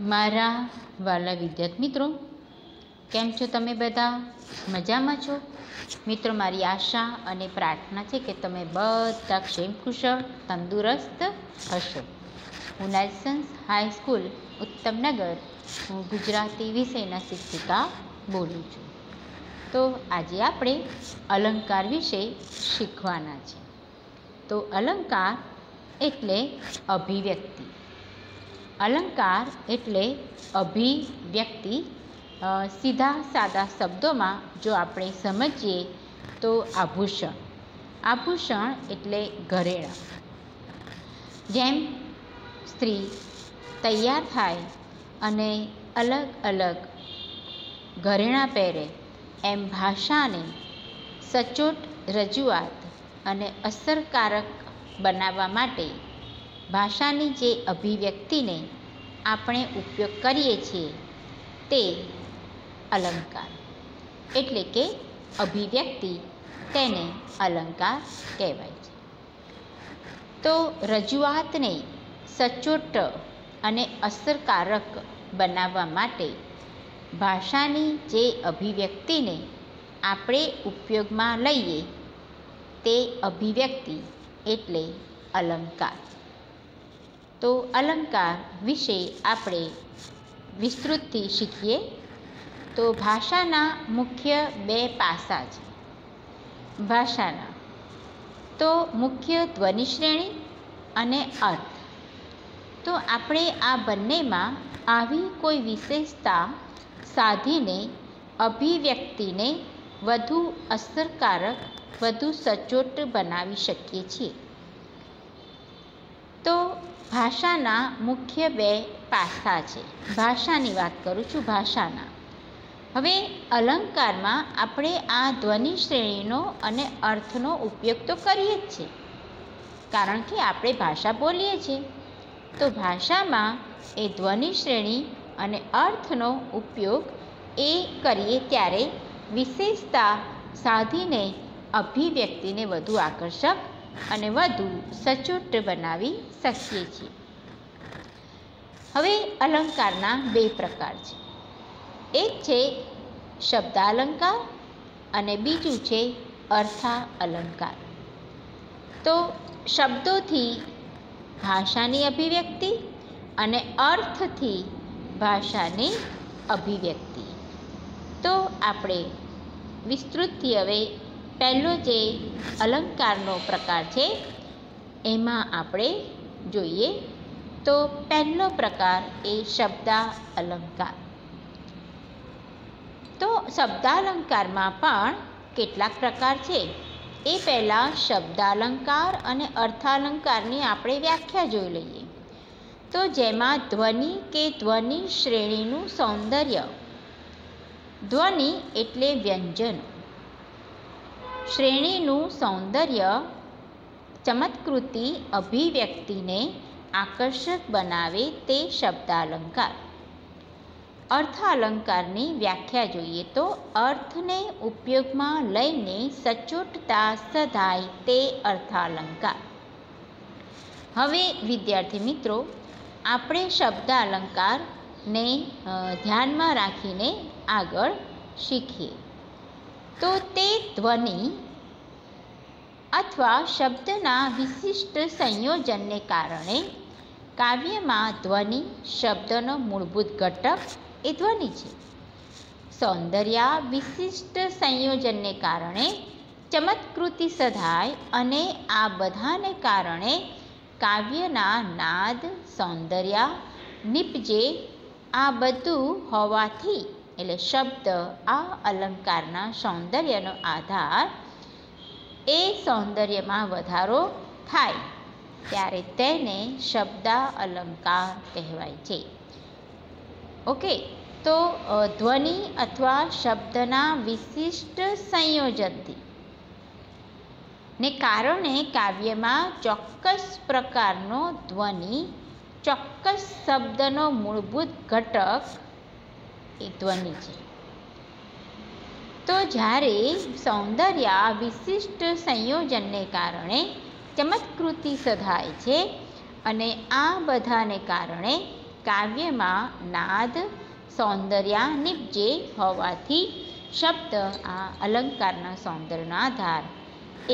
મારા વાલા વિદ્યાર્થી મિત્રો, કેમ છો તમે બધા? મજામાં છો? મિત્રો, મારી આશા અને પ્રાર્થના છે કે તમે બધા ક્ષેમ કુશળ તંદુરસ્ત હશો. હું નેલ્સન્સ હાઈસ્કૂલ ઉત્તમનગર, હું ગુજરાતી વિષયના શિક્ષિકા બોલું છું. તો આજે આપણે અલંકાર વિશે શીખવાના છે. તો અલંકાર એટલે અભિવ્યક્તિ. અલંકાર એટલે અભિવ્યક્તિ. સીધા સાદા શબ્દોમાં જો આપણે સમજીએ તો આભૂષણ. આભૂષણ એટલે ઘરેણાં. જેમ સ્ત્રી તૈયાર થાય અને અલગ અલગ ઘરેણાં પહેરે, એમ ભાષાને સચોટ રજૂઆત અને અસરકારક બનાવવા માટે ભાષાની જે અભિવ્યક્તિને આપણે ઉપયોગ કરીએ છીએ તે અલંકાર એટલે કે અભિવ્યક્તિ, તેને અલંકાર કહેવાય છે. તો રજૂઆતને સચોટ અને અસરકારક બનાવવા માટે ભાષાની જે અભિવ્યક્તિને આપણે ઉપયોગમાં લઈએ તે અભિવ્યક્તિ એટલે અલંકાર. તો અલંકાર વિશે આપણે વિસ્તૃતથી શીખીએ. તો ભાષાના મુખ્ય બે પાસા છે. ભાષાના તો મુખ્ય ધ્વનિ શ્રેણી અને અર્થ. તો આપણે આ બંનેમાં આવી કોઈ વિશેષતા સાધીને અભિવ્યક્તિને વધુ અસરકારક, વધુ સચોટ બનાવી શકીએ છીએ. તો ભાષાના મુખ્ય બે પાસા છે. ભાષાની વાત કરું છું, ભાષાના. હવે અલંકારમાં આપણે આ ધ્વનિ શ્રેણીનો અને અર્થનો ઉપયોગ તો કરીએ જ છીએ, કારણ કે આપણે ભાષા બોલીએ છીએ. તો ભાષામાં એ ધ્વનિ શ્રેણી અને અર્થનો ઉપયોગ એ કરીએ ત્યારે વિશેષતા સાધીને અભિવ્યક્તિને વધુ આકર્ષક અને વધુ સચોટ બનાવી શકીએ છીએ. હવે અલંકારના બે પ્રકાર છે. એક છે શબ્દાલંકાર અને બીજું છે અર્થાલંકાર. તો શબ્દોથી ભાષાની અભિવ્યક્તિ અને અર્થથી ભાષાની અભિવ્યક્તિ. તો આપણે વિસ્તૃતથી હવે પહેલો જે અલંકારનો પ્રકાર છે એમાં આપણે જોઈએ. તો પહેલો પ્રકાર એ શબ્દાલંકાર. તો શબ્દાલંકારમાં પણ કેટલાક પ્રકાર છે. એ પહેલાં શબ્દાલંકાર અને અર્થાલંકારની આપણે વ્યાખ્યા જોઈ લઈએ. તો જેમાં ધ્વનિ કે ધ્વનિ શ્રેણીનું સૌંદર્ય. ધ્વનિ એટલે વ્યંજન. શ્રેણીનું સૌંદર્ય ચમત્કૃતિ અભિવ્યક્તિને આકર્ષક બનાવે તે શબ્દાલંકાર. અર્થાલંકારની વ્યાખ્યા જોઈએ તો અર્થને ઉપયોગમાં લઈને સચોટતા સધાય તે અર્થાલંકાર. હવે વિદ્યાર્થી મિત્રો, આપણે શબ્દાલંકારને ધ્યાનમાં રાખીને આગળ શીખીએ. તો તે ધ્વનિ અથવા શબ્દના વિશિષ્ટ સંયોજનને કારણે કાવ્યમાં ધ્વનિ શબ્દનો મૂળભૂત ઘટક એ ધ્વનિ છે. સૌંદર્ય વિશિષ્ટ સંયોજનને કારણે ચમત્કૃતિ સધાય અને આ બધાને કારણે કાવ્યના નાદ, સૌંદર્ય નીપજે. આ બધું હોવાથી એટલે શબ્દ આ અલંકારના સૌંદર્યનો આધાર, એ સૌંદર્યમાં વધારો થાય ત્યારે તેને શબ્દાલંકાર કહેવાય છે. ઓકે. તો ધ્વનિ અથવા શબ્દના વિશિષ્ટ સંયોજનથી ને કારણે કાવ્યમાં ચોક્કસ પ્રકારનો ધ્વનિ, ચોક્કસ શબ્દનો મૂળભૂત ઘટક એ ધ્વનિ છે. તો જ્યારે સૌંદર્ય વિશિષ્ટ સંયોજનને કારણે ચમત્કૃતિ સધાય છે અને આ બધાને કારણે કાવ્યમાં નાદ સૌંદર્યાનિપજે હોવાથી શબ્દ આ અલંકારના સૌંદર્યનો આધાર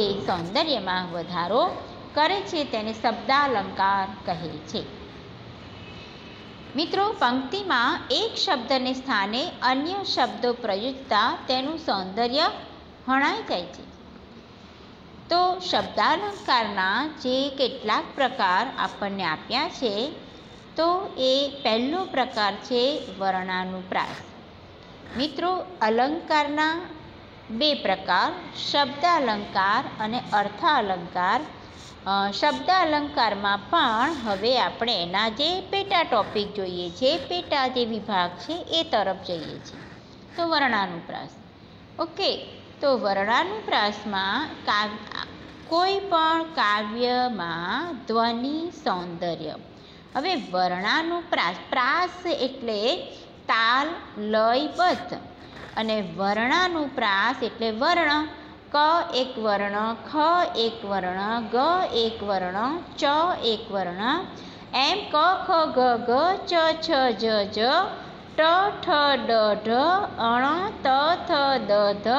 એ સૌંદર્યમાં વધારો કરે છે, તેને શબ્દાલંકાર કહે છે. મિત્રો, પંક્તિમાં એક શબ્દને સ્થાને અન્ય શબ્દો પ્રયુજતા તેનું સૌંદર્ય હણાઈ જાય છે. તો શબ્દાલંકારના જે કેટલાક પ્રકાર આપણને આપ્યા છે, તો એ પહેલો પ્રકાર છે વર્ણાનુપ્રાસ. મિત્રો, અલંકારના બે પ્રકાર, શબ્દાલંકાર અને અર્થાલંકાર. શબ્દાલંકારમાં પણ હવે આપણે એના જે પેટા ટોપિક જોઈએ છે, પેટા જે વિભાગ છે એ તરફ જઈએ છીએ. તો વર્ણાનુપ્રાસ. ઓકે, તો વર્ણાનુપ્રાસમાં કોઈ પણ કાવ્યમાં ધ્વનિ સૌંદર્ય. હવે વર્ણાનુપ્રાસ, પ્રાસ એટલે તાલ, લય, બદ્ધ, અને વર્ણાનુપ્રાસ એટલે વર્ણ. ક એક વર્ણ, ખ એક વર્ણ, ગ એક વર્ણ, ચ એક વર્ણ, એમ ક ખ ગ ગ, ચ છ જ જ, ટ ઠ ડ ઢ, અણ ત થ દ ધ,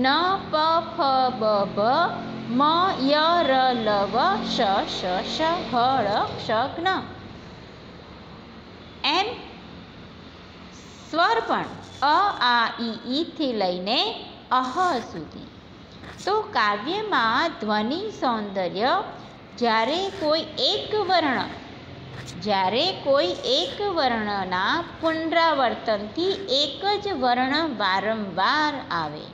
ન પ ફ બ ભ, મ ય ર લ વ, શ શ શ, હ ળ ક્ષ જ્ઞ. એમ સ્વર પણ અ આ ઈ થી લઈને અહ સુધી. તો કાવ્યમાં ધ્વનિ સૌંદર્ય જ્યારે કોઈ એક વર્ણના પુનરાવર્તનથી એક જ વર્ણ વારંવાર આવે.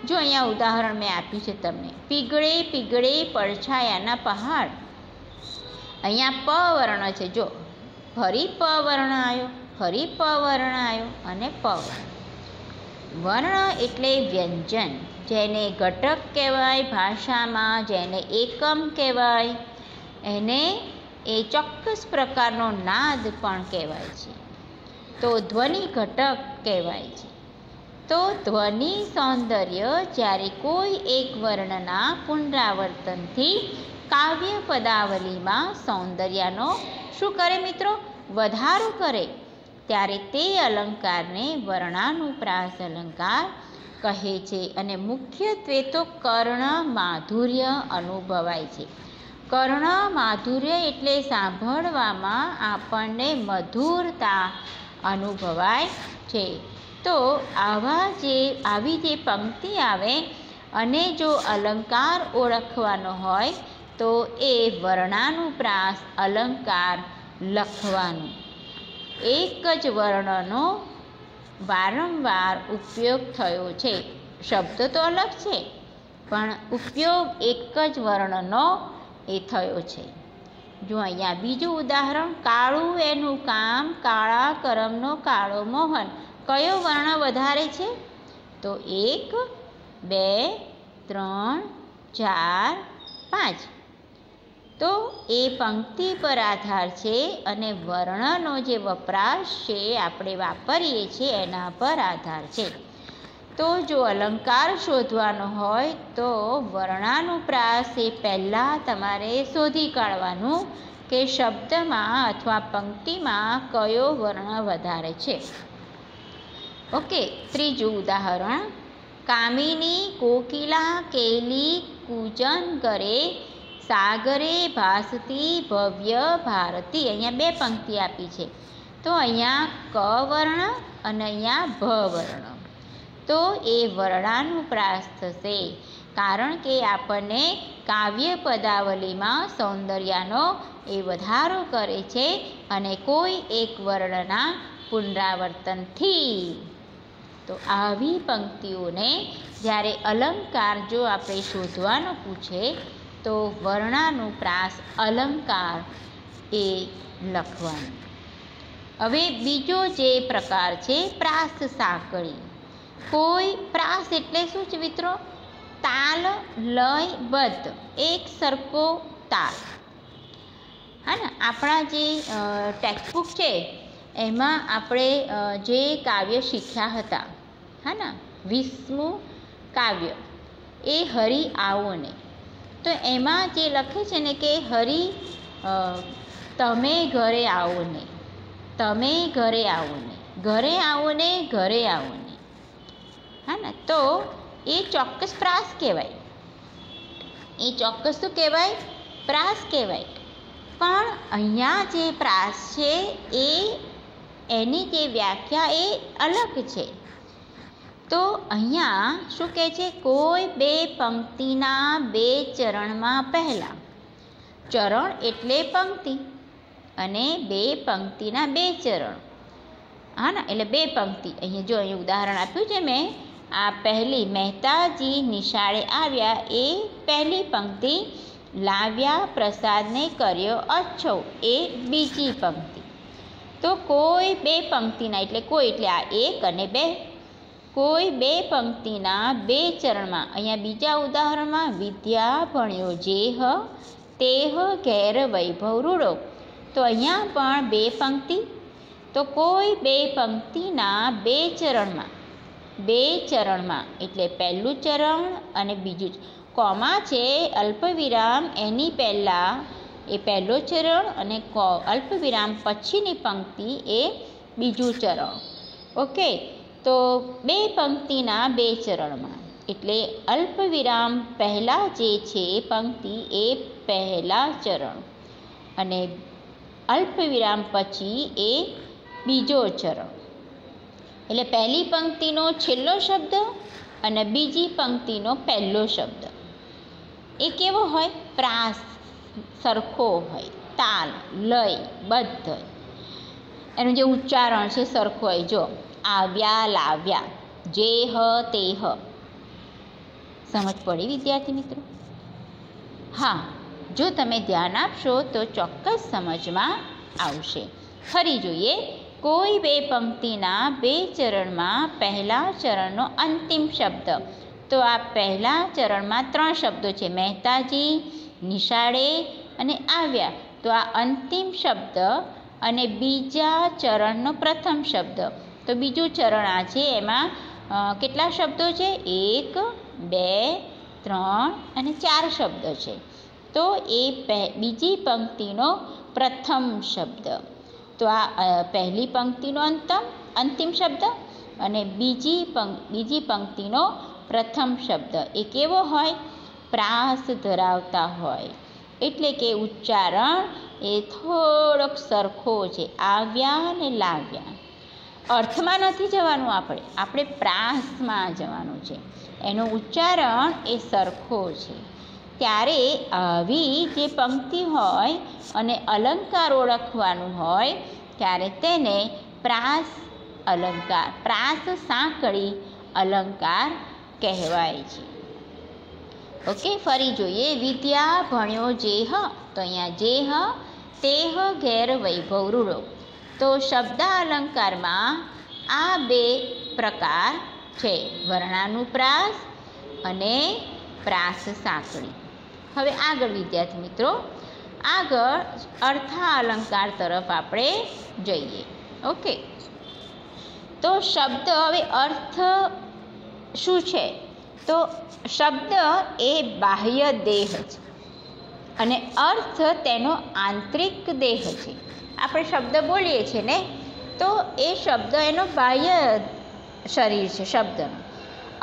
જો અહીંયા ઉદાહરણ મેં આપ્યું છે તમને, પીગળે પીગળે પડછાયાના પહાડ. અહીંયા પ વર્ણ છે, જો ફરી પ વર્ણ આવ્યો, ફરી પ વર્ણ આવ્યો અને પ વર્ણ. વર્ણ એટલે વ્યંજન, જેને ઘટક કહેવાય ભાષામાં, જેને એકમ કહેવાય, એને એ ચોક્કસ પ્રકારનો નાદ પણ કહેવાય છે. તો ધ્વનિ ઘટક કહેવાય છે. તો ધ્વનિ સૌંદર્ય જ્યારે કોઈ એક વર્ણના પુનરાવર્તનથી કાવ્ય પદાવલીમાં સૌંદર્યનો શું કરે મિત્રો? વધારો કરે, ત્યારે તે અલંકારને વર્ણાનુપ્રાસ અલંકાર કહે છે. અને મુખ્યત્વે તો કર્ણ માધુર્ય અનુભવાય છે. કર્ણ માધુર્ય એટલે સાંભળવામાં આપણને મધુરતા અનુભવાય છે. તો આવી જે પંક્તિ આવે અને જો અલંકાર ઓળખવાનો હોય તો એ વર્ણાનુપ્રાસ અલંકાર લખવાનું. એક જ વર્ણનો વારંવાર ઉપયોગ થયો છે. શબ્દ તો અલગ છે, પણ ઉપયોગ એક જ વર્ણનો એ થયો છે. જો અહીંયા બીજું ઉદાહરણ, કાળું એનું કામ, કાળા કરમનો કાળો મોહન. કયો વર્ણ વધારે છે? તો 1, 2, 3, 4, 5. તો એ પંક્તિ પર આધાર છે અને વર્ણનો જે વપરાશ છે આપણે વાપરીએ છીએ એના પર આધાર છે. તો જો અલંકાર શોધવાનો હોય તો વર્ણાનુપ્રાસ એ પહેલાં તમારે શોધી કાઢવાનું કે શબ્દમાં અથવા પંક્તિમાં કયો વર્ણ વધારે છે. ઓકે, ત્રીજું ઉદાહરણ, કામિની કોકિલા કેલી કૂજન કરે, સાગરે ભાસતી ભવ્ય ભારતી. અહીંયા બે પંક્તિ આપી છે. તો અહીંયા ક વર્ણ અને અહીંયા ભ વર્ણ. તો એ વર્ણાનુપ્રાસ થશે, કારણ કે આપણને કાવ્ય પદાવલીમાં સૌંદર્યનો એ વધારો કરે છે અને કોઈ એક વર્ણના પુનરાવર્તનથી. તો આવી પંક્તિઓને જ્યારે અલંકાર જો આપણે શોધવાનો પૂછે તો વર્ણાનુપ્રાસ અલંકાર એ લખવાનું. હવે બીજો જે પ્રકાર છે પ્રાસ સાંકળી. કોઈ પ્રાસ એટલે શું છે મિત્રો? તાલ, લય, બદ્ધ, એક સરખો તાલ. હા ને, આપણા જે ટેક્સ્ટબુક છે એમાં આપણે જે કાવ્ય શીખ્યા હતા, હા ને, 20મું કાવ્ય એ હરિ આવો ને. તો એમાં જે લખે છે ને કે હરિ તમે ઘરે આવો ને. તમે ઘરે આવો ને, ઘરે આવો ને, ઘરે આવો ને, હા ને, તો એ ચોક્કસ પ્રાસ કહેવાય. એ ચોક્કસ શું કહેવાય? પ્રાસ કહેવાય. પણ અહીંયા જે પ્રાસ છે એ એની જે વ્યાખ્યા એ અલગ છે. તો અહીંયા શું કહે છે? કોઈ બે પંક્તિના બે ચરણમાં પહેલાં. ચરણ એટલે પંક્તિ અને બે પંક્તિના બે ચરણ, હા ને, એટલે બે પંક્તિ. અહીંયા જો અહીં ઉદાહરણ આપ્યું છે મેં, આ પહેલી મહેતાજી નિશાળે આવ્યા એ પહેલી પંક્તિ, લાવ્યા પ્રસાદને કર્યો અચ્છો એ બીજી પંક્તિ. તો કોઈ બે પંક્તિના એટલે કોઈ એટલે આ એક અને બે, કોઈ બે પંક્તિના બે ચરણમાં. અહીંયા બીજા ઉદાહરણમાં વિદ્યા ભણ્યો જેહ તેહ ઘેર વૈભવ રૂડો. તો અહીંયા પણ બે પંક્તિ. તો કોઈ બે પંક્તિના બે ચરણમાં, બે ચરણમાં એટલે પહેલું ચરણ અને બીજું. કોમા છે અલ્પવિરામ એની પહેલાં એ પહેલો ચરણ અને અલ્પવિરામ પછીની પંક્તિ એ બીજું ચરણ. ઓકે, તો બે પંક્તિના બે ચરણમાં એટલે અલ્પવિરામ પહેલાં જે છે એ પંક્તિ એ પહેલા ચરણ અને અલ્પવિરામ પછી એ બીજો ચરણ. એટલે પહેલી પંક્તિનો છેલ્લો શબ્દ અને બીજી પંક્તિનો પહેલો શબ્દ એ કેવો હોય? પ્રાસ સરખો હોય, તાલ, લય, બદ્ધ, એનું જે ઉચ્ચારણ છે સરખું હોય. જો આવ્યા, લાવ્યા, જે હ તે હ. સમજ પડી વિદ્યાર્થી મિત્રો? હા, જો તમે ધ્યાન આપશો તો ચોક્કસ સમજમાં આવશે. ફરી જોઈએ. કોઈ બે પંક્તિના બે ચરણમાં પહેલા ચરણનો અંતિમ શબ્દ. તો આ પહેલા ચરણમાં ત્રણ શબ્દો છે, મહેતાજી, નિશાળે અને આવ્યા. તો આ અંતિમ શબ્દ અને બીજા ચરણનો પ્રથમ શબ્દ. તો બીજું ચરણ આ છે, એમાં કેટલા શબ્દો છે? 1, 2, 3 અને 4 શબ્દ છે. તો એ બીજી પંક્તિનો પ્રથમ શબ્દ. તો આ પહેલી પંક્તિનો અંતિમ શબ્દ અને બીજી પંક્તિનો પ્રથમ શબ્દ એ કેવો હોય? પ્રાસ ધરાવતા હોય. એટલે કે ઉચ્ચારણ એ થોડોક સરખો છે. આવ્યા ને લાવ્યા. અર્થમાં નથી જવાનું, આપણે પ્રાસમાં જવાનું છે. એનું ઉચ્ચારણ એ સરખો છે. ત્યારે આવી જે પંક્તિ હોય અને અલંકાર ઓળખવાનું હોય ત્યારે તેને પ્રાસ અલંકાર, પ્રાસ સાંકળી અલંકાર કહેવાય છે. ઓકે, ફરી જોઈએ. વિદ્યા ભણ્યો જેહ. તો અહીંયા જેહ તેહ ઘેર વૈભવ રૂડો. તો શબ્દ અલંકારમાં આ બે પ્રકાર છે, વર્ણાનુપ્રાસ અને પ્રાસ સાંકળી. હવે આગળ વિદ્યાર્થી મિત્રો, આગળ અર્થાલંકાર તરફ આપણે જઈએ. ઓકે, તો શબ્દ હવે અર્થ શું છે? તો શબ્દ એ બાહ્ય દેહ છે અને અર્થ તેનો આંતરિક દેહ છે. આપણે શબ્દ બોલીએ છીએ ને, તો એ શબ્દ એનો બાહ્ય શરીર છે શબ્દનો,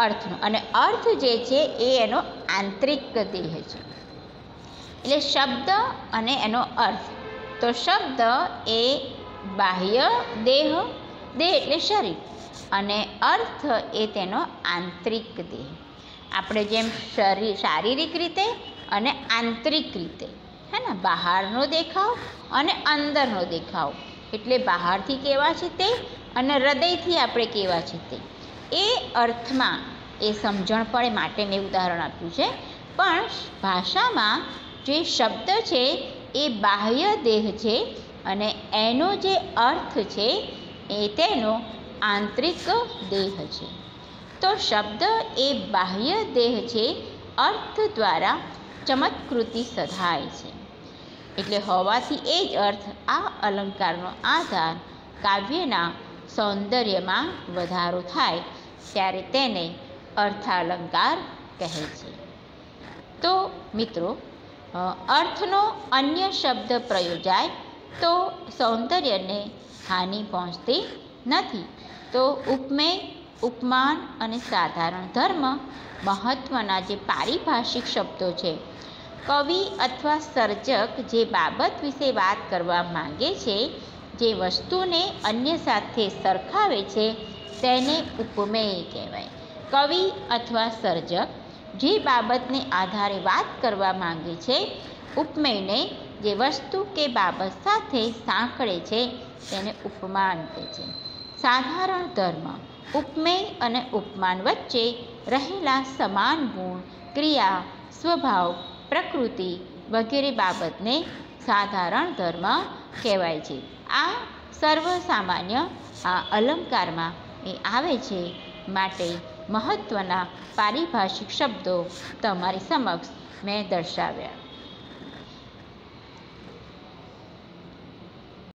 અર્થનો, અને અર્થ જે છે એ એનો આંતરિક દેહ છે. એટલે શબ્દ અને એનો અર્થ. તો શબ્દ એ બાહ્ય દેહ, દેહ એટલે શરીર, અને અર્થ એ તેનો આંતરિક દેહ. આપણે જેમ શારીરિક રીતે અને આંતરિક રીતે, હે ને, બહારનો દેખાવ અને અંદરનો દેખાવ. એટલે બહારથી કેવા છે તે અને હૃદયથી આપણે કેવા છે તે, એ અર્થમાં એ સમજણ પડે માટે મેં ઉદાહરણ આપ્યું છે. પણ ભાષામાં જે શબ્દ છે એ બાહ્ય દેહ છે અને એનો જે અર્થ છે એ તેનો આંતરિક દેહ છે. તો શબ્દ એ બાહ્ય દેહ છે, અર્થ દ્વારા ચમત્કૃતિ સધાય છે. એટલે હોવાથી એ જ અર્થ આ અલંકારનો આધાર કાવ્યના સૌંદર્યમાં વધારો થાય ત્યારે તેને અર્થાલંકાર કહે છે. તો મિત્રો, અર્થનો અન્ય શબ્દ પ્રયોજાય તો સૌંદર્યને હાનિ પહોંચતી નથી. તો ઉપમેય, ઉપમાન અને સાધારણ ધર્મ મહત્ત્વના જે પારિભાષિક શબ્દો છે. કવિ અથવા સર્જક જે બાબત વિશે વાત કરવા માંગે છે, જે વસ્તુને અન્ય સાથે સરખાવે છે, તેને ઉપમેય કહેવાય. કવિ અથવા સર્જક જે બાબતને આધારે વાત કરવા માંગે છે, ઉપમેયને જે વસ્તુ કે બાબત સાથે સાંકળે છે, તેને ઉપમાન કહે છે. સાધારણ ધર્મ ઉપમેય અને ઉપમાન વચ્ચે રહેલા સમાન ગુણ, ક્રિયા, સ્વભાવ, પ્રકૃતિ વગેરે બાબતને સાધારણ ધર્મ કહેવાય છે. આ સર્વસામાન્ય આ અલંકારમાં એ આવે છે. માટે મહત્ત્વના પારિભાષિક શબ્દો તમારી સમક્ષ મેં દર્શાવ્યા.